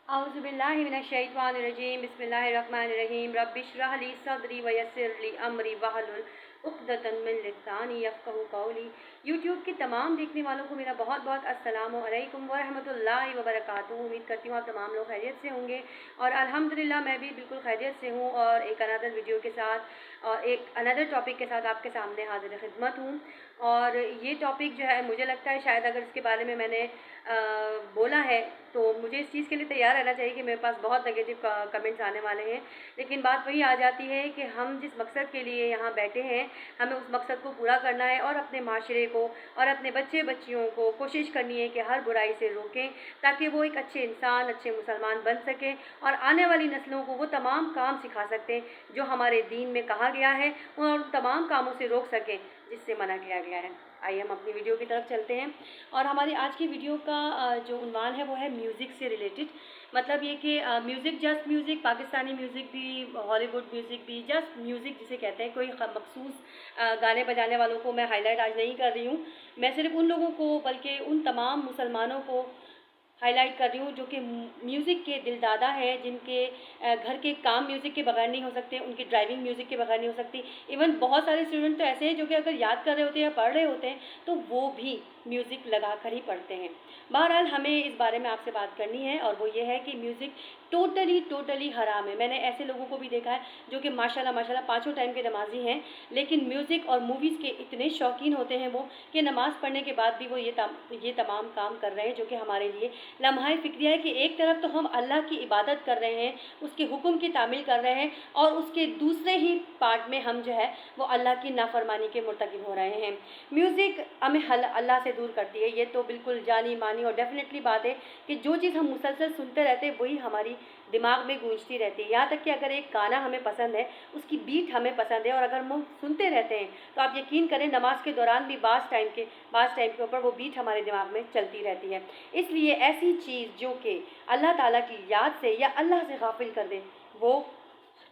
औज़ुबिल्लाहिमिनश्शैतानिर्रजीम बिस्मिल्लाहिर्रहमानिर्रहीम रब्बिश्रह ली सदरी वयस्सिर ली अमरी वहलुल उक़दतम मिन लिसानी यफ़क़हू क़ौली। यूट्यूब के तमाम देखने वालों को मेरा बहुत बहुत अस्सलामु अलैकुम व रहमतुल्लाहि व बरकातुहू। उम्मीद करती हूँ आप तमाम लोग खैरियत से होंगे और अल्हम्दुलिल्लाह मैं भी बिल्कुल खैरियत से हूँ और एक अनदर वीडियो के साथ और एक अनदर टॉपिक के साथ आपके सामने हाज़िर खिदमत हूँ। और ये टॉपिक जो है मुझे लगता है शायद अगर इसके बारे में मैंने बोला है तो मुझे इस चीज़ के लिए तैयार रहना चाहिए कि मेरे पास बहुत नेगेटिव कमेंट्स आने वाले हैं। लेकिन बात वही आ जाती है कि हम जिस मकसद के लिए यहाँ बैठे हैं हमें उस मकसद को पूरा करना है और अपने माशरे को और अपने बच्चे बच्चियों को कोशिश करनी है कि हर बुराई से रोकें ताकि वो एक अच्छे इंसान अच्छे मुसलमान बन सकें और आने वाली नस्लों को वो तमाम काम सिखा सकते हैं जो हमारे दीन में कहा गया है और तमाम कामों से रोक सकें जिससे मना किया गया है। आइए हम अपनी वीडियो की तरफ चलते हैं और हमारी आज की वीडियो का जो उन्वान है वो है म्यूज़िक से रिलेटेड। मतलब ये कि music just music, Pakistani music भी, हॉलीवुड म्यूज़िक भी, जस्ट म्यूज़िक जिसे कहते हैं। कोई मखसूस गाने बजाने वालों को मैं हाईलाइट आज नहीं कर रही हूँ, मैं सिर्फ उन लोगों को बल्कि उन तमाम मुसलमानों को हाईलाइट कर रही हूँ जो कि म्यूज़िक के दिलदादा हैं, जिनके घर के काम म्यूज़िक के बगैर नहीं हो सकते, उनकी ड्राइविंग म्यूज़िक के बगैर नहीं हो सकती। इवन बहुत सारे स्टूडेंट तो ऐसे हैं जो कि अगर याद कर रहे होते हैं या पढ़ रहे होते हैं तो वो भी म्यूज़िक लगा कर ही पढ़ते हैं। बहरहाल हमें इस बारे में आपसे बात करनी है और वो ये है कि म्यूज़िक टोटली हराम है। मैंने ऐसे लोगों को भी देखा है जो कि माशाल्लाह पाँचों टाइम के नमाजी हैं, लेकिन म्यूज़िक और मूवीज़ के इतने शौकीन होते हैं वो कि नमाज़ पढ़ने के बाद भी वो ये तमाम काम कर रहे हैं जो कि हमारे लिए लम्हा फ़िक्रिया है कि एक तरफ तो हम अल्लाह की इबादत कर रहे हैं, उसके हुक्म की तामील कर रहे हैं और उसके दूसरे ही पार्ट में हम जो है वो अल्लाह की नाफरमानी के मुर्तकिब हो रहे हैं। म्यूज़िक हमें अल्लाह से दूर करती है, ये तो बिल्कुल जानी मानी और डेफिनेटली बात है कि जो चीज़ हम मुसलसल सुनते रहते हैं वही हमारी दिमाग में गूंजती रहती है। यहाँ तक कि अगर एक गाना हमें पसंद है, उसकी बीट हमें पसंद है और अगर हम सुनते रहते हैं तो आप यकीन करें नमाज के दौरान भी बाज़ टाइम के ऊपर वो बीट हमारे दिमाग में चलती रहती है। इसलिए ऐसी चीज़ जो कि अल्लाह ताला की याद से या अल्लाह से गाफिल कर दे वो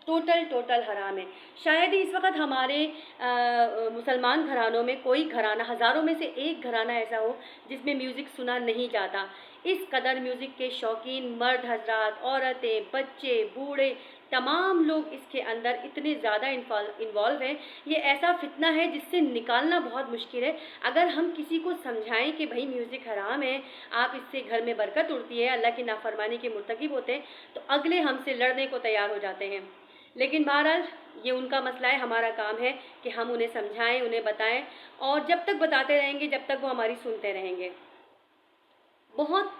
टोटल हराम है। शायद ही इस वक्त हमारे मुसलमान घरानों में कोई घराना, हज़ारों में से एक घराना ऐसा हो जिसमें म्यूज़िक सुना नहीं जाता। इस कदर म्यूज़िक के शौकीन मर्द हजरात, औरतें, बच्चे, बूढ़े, तमाम लोग इसके अंदर इतने ज़्यादा इन्वॉल्व हैं। ये ऐसा फितना है जिससे निकालना बहुत मुश्किल है। अगर हम किसी को समझाएं कि भाई म्यूज़िक हराम है, आप इससे घर में बरकत उड़ती है, अल्लाह की नाफरमानी के मुर्तकिब होते हैं, तो अगले हमसे लड़ने को तैयार हो जाते हैं। लेकिन बहरहाल ये उनका मसला है, हमारा काम है कि हम उन्हें समझाएं, उन्हें बताएं और जब तक बताते रहेंगे जब तक वो हमारी सुनते रहेंगे। बहुत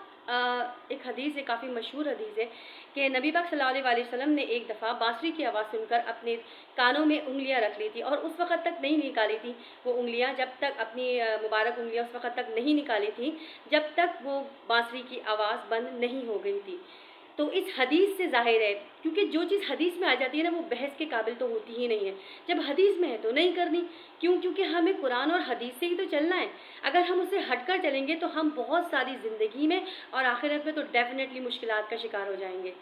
एक हदीस है, काफ़ी मशहूर हदीस है कि नबी पाक सल्लल्लाहु अलैहि वसल्लम ने एक दफ़ा बांसुरी की आवाज़ सुनकर अपने कानों में उंगलियां रख ली थी और उस वक़्त तक नहीं निकाली थी वो उंगलियां, जब तक अपनी मुबारक उंगलियां उस वक़्त तक नहीं निकाली थी जब तक वो बांसुरी की आवाज़ बंद नहीं हो गई थी। तो इस हदीस से ज़ाहिर है, क्योंकि जो चीज़ हदीस में आ जाती है ना वो बहस के काबिल तो होती ही नहीं है। जब हदीस में है तो नहीं करनी, क्यों? क्योंकि हमें कुरान और हदीस से ही तो चलना है। अगर हम उससे हटकर चलेंगे तो हम बहुत सारी ज़िंदगी में और आखिरत में तो डेफिनेटली मुश्किलात का शिकार हो जाएंगे।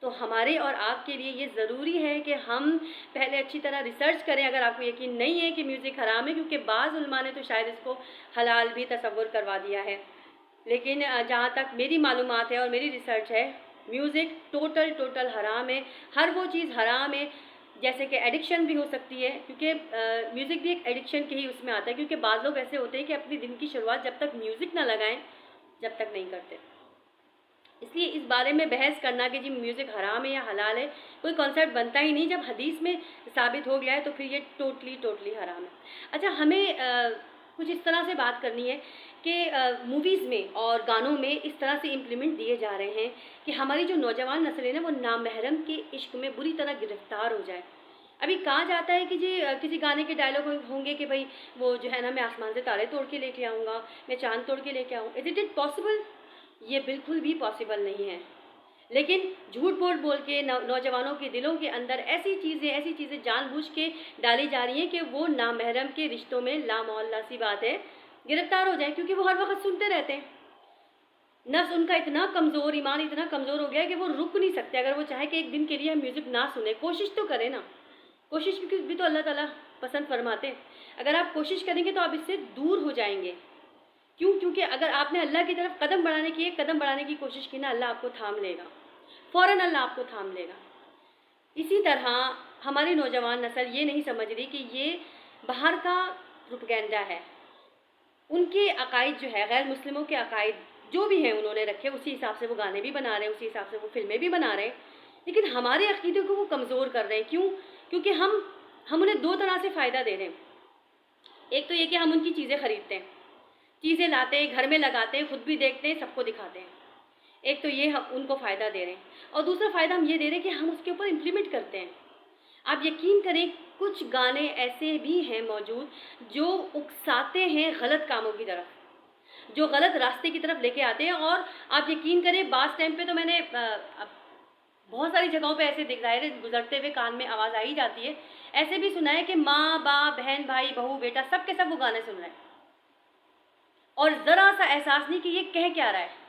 तो हमारे और आपके लिए ये ज़रूरी है कि हम पहले अच्छी तरह रिसर्च करें। अगर आपको यकीन नहीं है कि म्यूज़िक हराम है, क्योंकि बाज़ उलमा ने तो शायद इसको हलाल भी तसव्वुर करवा दिया है, लेकिन जहाँ तक मेरी मालूमात है और मेरी रिसर्च है, म्यूज़िक टोटल हराम है। हर वो चीज़ हराम है, जैसे कि एडिक्शन भी हो सकती है, क्योंकि म्यूज़िक भी एक एडिक्शन के ही उसमें आता है। क्योंकि बाज़ लोग ऐसे होते हैं कि अपनी दिन की शुरुआत जब तक म्यूज़िक ना लगाएं जब तक नहीं करते। इसलिए इस बारे में बहस करना कि जी म्यूज़िक हराम है या हलाल है, कोई कॉन्सेप्ट बनता ही नहीं। जब हदीस में साबित हो गया है तो फिर ये टोटली हराम है। अच्छा, हमें कुछ इस तरह से बात करनी है कि मूवीज़ में और गानों में इस तरह से इम्प्लीमेंट दिए जा रहे हैं कि हमारी जो नौजवान नस्ल है ना वो नामहरम के इश्क में बुरी तरह गिरफ्तार हो जाए। अभी कहा जाता है कि जी किसी गाने के डायलॉग होंगे कि भाई वो जो है ना, मैं आसमान से तारे तोड़ के लेके आऊँगा, मैं चाँद तोड़ के लेके आऊँ। Is it possible? ये बिल्कुल भी पॉसिबल नहीं है। लेकिन झूठ बोल के नौजवानों के दिलों के अंदर ऐसी चीज़ें जानबूझ के डाली जा रही हैं कि वो नामहरम के रिश्तों में लामौला सी बात है गिरफ्तार हो जाए, क्योंकि वो हर वक्त सुनते रहते हैं। नफ्स उनका इतना कमज़ोर, ईमान इतना कमज़ोर हो गया है कि वो रुक नहीं सकते। अगर वो चाहे कि एक दिन के लिए हम म्यूज़िक ना सुने, कोशिश तो करें ना। कोशिश भी तो अल्लाह ताला पसंद फरमाते हैं। अगर आप कोशिश करेंगे तो आप इससे दूर हो जाएंगे। क्यों? क्योंकि अगर आपने अल्लाह की तरफ कदम बढ़ाने की कोशिश की ना, अल्लाह आपको थाम लेगा। फ़ौरन अल्लाह आपको थाम लेगा। इसी तरह हमारी नौजवान नस्ल ये नहीं समझ रही कि ये बाहर का प्रोपेगेंडा है। उनके अकायद जो है, गैर मुस्लिमों के अकायद जो भी हैं उन्होंने रखे, उसी हिसाब से वो गाने भी बना रहे हैं, उसी हिसाब से वो फिल्में भी बना रहे हैं, लेकिन हमारे अकीदे को वो कमज़ोर कर रहे हैं। क्यों? क्योंकि हम उन्हें दो तरह से फ़ायदा दे रहे हैं। एक तो ये कि हम उनकी चीज़ें ख़रीदते हैं, चीज़ें लाते हैं, घर में लगाते हैं, ख़ुद भी देखते हैं, सबको दिखाते हैं। एक तो ये हम उनको फ़ायदा दे रहे हैं, और दूसरा फ़ायदा हम ये दे रहे हैं कि हम उसके ऊपर इम्प्लीमेंट करते हैं। आप यकीन करें, कुछ गाने ऐसे भी हैं मौजूद जो उकसाते हैं गलत कामों की तरफ, जो गलत रास्ते की तरफ लेके आते हैं। और आप यकीन करें, बास टाइम पे तो मैंने बहुत सारी जगहों पे ऐसे ज़ाहिर है गुजरते हुए कान में आवाज़ आ ही जाती है, ऐसे भी सुना है कि माँ बाप बहन भाई बहू बेटा सब के सब वो गाने सुन रहे हैं और ज़रा सा एहसास नहीं कि ये कह क्या रहा है।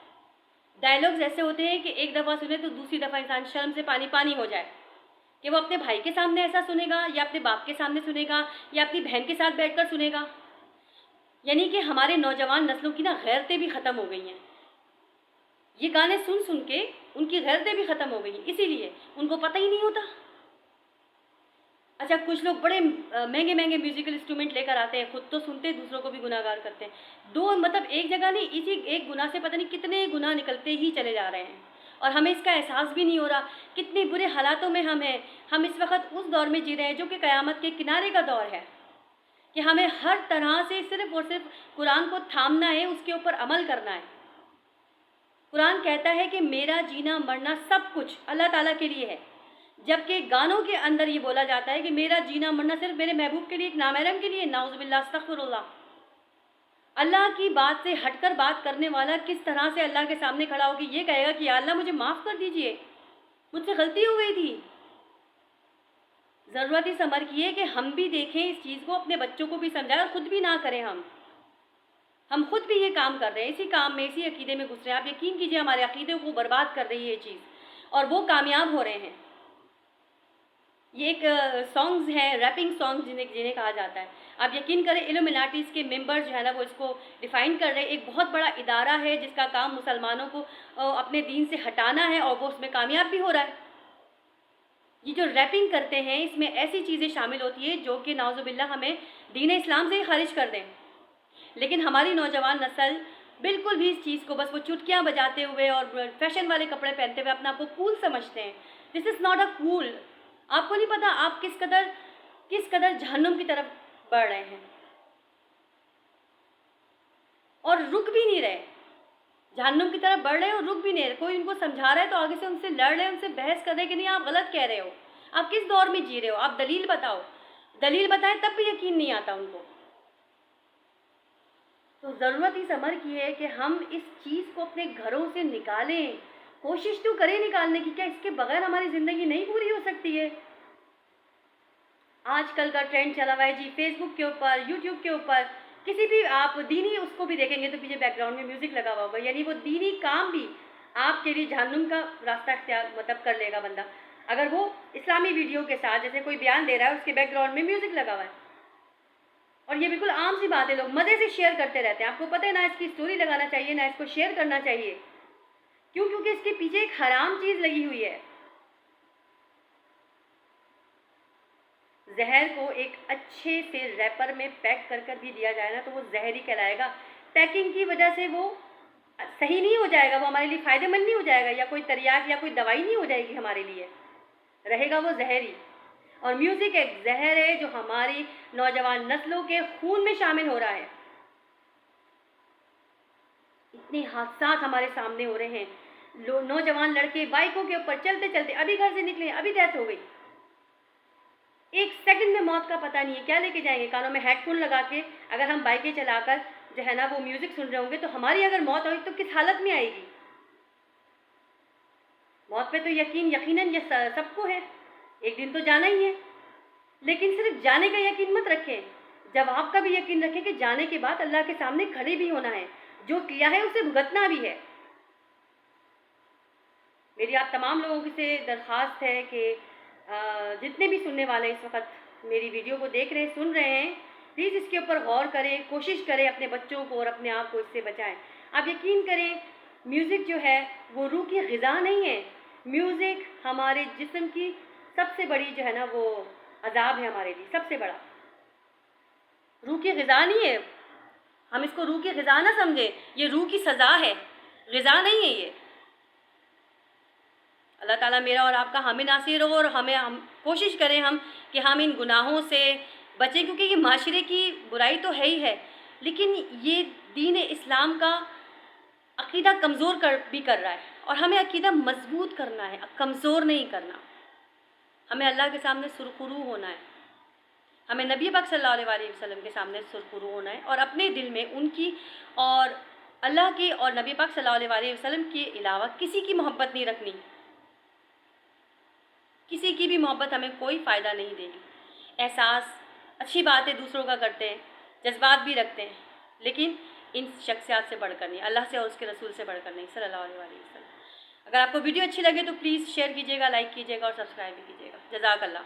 डायलॉग्स ऐसे होते हैं कि एक दफ़ा सुने तो दूसरी दफ़ा इंसान शर्म से पानी पानी हो जाए, कि वो अपने भाई के सामने ऐसा सुनेगा या अपने बाप के सामने सुनेगा या अपनी बहन के साथ बैठकर सुनेगा। यानी कि हमारे नौजवान नस्लों की ना गैरतें भी ख़त्म हो गई हैं। ये गाने सुन सुन के उनकी गैरतें भी ख़त्म हो गई हैं, इसीलिए उनको पता ही नहीं होता। अच्छा, कुछ लोग बड़े महंगे महंगे म्यूज़िकल इंस्ट्रूमेंट लेकर आते हैं, खुद तो सुनते हैं, दूसरों को भी गुनाहगार करते हैं। दो मतलब एक जगह नहीं, इसी एक गुनाह से पता नहीं कितने गुनाह निकलते ही चले जा रहे हैं और हमें इसका एहसास भी नहीं हो रहा कितने बुरे हालातों में हम हैं। हम इस वक्त उस दौर में जी रहे हैं जो कि क़यामत के किनारे का दौर है, कि हमें हर तरह से सिर्फ़ और सिर्फ कुरान को थामना है, उसके ऊपर अमल करना है। कुरान कहता है कि मेरा जीना मरना सब कुछ अल्लाह ताला के लिए है, जबकि गानों के अंदर ये बोला जाता है कि मेरा जीना मरना सिर्फ मेरे महबूब के लिए, एक नामहरम के लिए। नाउज़ुबिल्लाह, अस्तग़फिरुल्लाह। अल्लाह की बात से हटकर बात करने वाला किस तरह से अल्लाह के सामने खड़ा होकर ये कहेगा कि या अल्लाह मुझे माफ़ कर दीजिए, मुझसे गलती हो गई थी। ज़रूरत इस अमर की है कि हम भी देखें इस चीज़ को, अपने बच्चों को भी समझाएं और ख़ुद भी ना करें। हम खुद भी ये काम कर रहे हैं, इसी काम में, इसी अकीदे में घुस रहे हैं। आप यकीन कीजिए, हमारे अकीदे को बर्बाद कर रही है ये चीज़, और वो कामयाब हो रहे हैं। ये एक सॉन्ग्स हैं, रैपिंग सॉन्ग्स जिन्हें कहा जाता है। आप यकीन करें, इल्यूमिनाटीज़ के मेंबर जो है ना, वो इसको डिफ़ाइन कर रहे हैं। एक बहुत बड़ा इदारा है जिसका काम मुसलमानों को अपने दीन से हटाना है, और वो उसमें कामयाब भी हो रहा है। ये जो रैपिंग करते हैं, इसमें ऐसी चीज़ें शामिल होती है जो कि नाउज़ुबिल्लाह हमें दीन इस्लाम से ही खारिज कर दें। लेकिन हमारी नौजवान नस्ल बिल्कुल भी इस चीज़ को, बस वो चुटकियाँ बजाते हुए और फैशन वाले कपड़े पहनते हुए अपने आप को कूल समझते हैं। This is not a cool. आपको नहीं पता आप किस कदर जहन्नुम की तरफ बढ़ रहे हैं, और रुक भी नहीं रहे। जहन्नुम की तरफ बढ़ रहे हैं और रुक भी नहीं रहे। कोई उनको समझा रहा है तो आगे से उनसे लड़ रहे हैं, उनसे बहस कर रहे हैं कि नहीं आप गलत कह रहे हो, आप किस दौर में जी रहे हो, आप दलील बताओ। दलील बताएं तब भी यकीन नहीं आता उनको। तो ज़रूरत इस अमर की है कि हम इस चीज़ को अपने घरों से निकालें, कोशिश तो करें निकालने की। क्या इसके बगैर हमारी ज़िंदगी नहीं पूरी हो सकती है? आजकल का ट्रेंड चला हुआ है जी, फेसबुक के ऊपर, यूट्यूब के ऊपर, किसी भी आप दीनी उसको भी देखेंगे तो पीछे बैकग्राउंड में म्यूज़िक लगा हुआ होगा, यानी वो दीनी काम भी आपके लिए जहन्नुम का रास्ता इख्तियार मतलब कर लेगा बंदा, अगर वो इस्लामी वीडियो के साथ, जैसे कोई बयान दे रहा है उसके बैकग्राउंड में म्यूज़िक लगा हुआ है। और ये बिल्कुल आम सी बात है, लोग मज़े से शेयर करते रहते हैं। आपको पता है, ना इसकी स्टोरी लगाना चाहिए, ना इसको शेयर करना चाहिए। क्यों? क्योंकि इसके पीछे एक हराम चीज़ लगी हुई है। जहर को एक अच्छे से रैपर में पैक कर भी दिया जाए ना, तो वो जहर ही कहलाएगा। पैकिंग की वजह से वो सही नहीं हो जाएगा, वो हमारे लिए फ़ायदेमंद नहीं हो जाएगा, या कोई तरियाक या कोई दवाई नहीं हो जाएगी हमारे लिए, रहेगा वो जहर ही। और म्यूज़िक एक जहर है जो हमारी नौजवान नस्लों के खून में शामिल हो रहा है। इतने हादसात हमारे सामने हो रहे हैं, नौजवान लड़के बाइकों के ऊपर चलते चलते, अभी घर से निकले अभी डेथ हो गई, एक सेकंड में मौत का पता नहीं है। क्या लेके जाएंगे? कानों में हेडफोन लगा के अगर हम बाइकें चलाकर जो है ना वो म्यूज़िक सुन रहे होंगे, तो हमारी अगर मौत होगी तो किस हालत में आएगी? मौत पे तो यकीनन ये सबको है, एक दिन तो जाना ही है। लेकिन सिर्फ जाने का यकीन मत रखें, जवाब का भी यकीन रखें कि जाने के बाद अल्लाह के सामने खड़े भी होना है, जो किया है उसे भुगतना भी है। मेरी आप तमाम लोगों से दरख्वास्त है कि जितने भी सुनने वाले इस वक्त मेरी वीडियो को देख रहे हैं, सुन रहे हैं, प्लीज़ इसके ऊपर गौर करें, कोशिश करें अपने बच्चों को और अपने आप को इससे बचाएं। आप यकीन करें, म्यूज़िक जो है वो रूह की ग़िज़ा नहीं है, میوزک ہمارے جسم کی سب سے بڑی جو ہے نا وہ عذاب ہے ہمارے لیے، سب سے بڑا۔ روح کی غذا نہیں ہے، ہم اس کو روح کی غذا نہ سمجھیں، یہ روح کی سزا ہے، غذا نہیں ہے یہ۔ اللہ تعالیٰ میرا اور آپ کا حامی ناصر ہو، اور ہم کوشش کریں کہ ہم ان گناہوں سے بچیں، کیونکہ یہ معاشرے کی برائی تو ہے ہی ہے، لیکن یہ دین اسلام کا عقیدہ کمزور بھی کر رہا ہے، اور ہمیں عقیدہ مضبوط کرنا ہے، کمزور نہیں کرنا۔ ہمیں اللہ کے سامنے سرخرو ہونا ہے، ہمیں نبی پاک صلی اللہ علیہ وسلم کے سامنے سرخرو ہونا ہے، اور اپنے دل میں ان کی اور اللہ کی اور نبی پاک صلی اللہ علیہ وسلم کے علاوہ کسی کی محبت نہیں رکھنی۔ کسی کی بھی محبت ہمیں کوئی فائدہ نہیں دے گی۔ احساس اچھی بات ہے، دوسروں کا کرتے ہیں، جذبات بھی رکھتے ہیں، لیکن ان شخصیات سے بڑھ کر نہیں، اللہ سے اور اس کے رسول سے بڑھ کر نہیں، صلی اللہ علیہ وسلم۔ اگر آپ کو ویڈیو اچھی لگے تو پلیز شیئر کیجیے گا، لائک کیجیے گا اور سبسکرائب بھی کیجیے گا۔ جزاک اللہ۔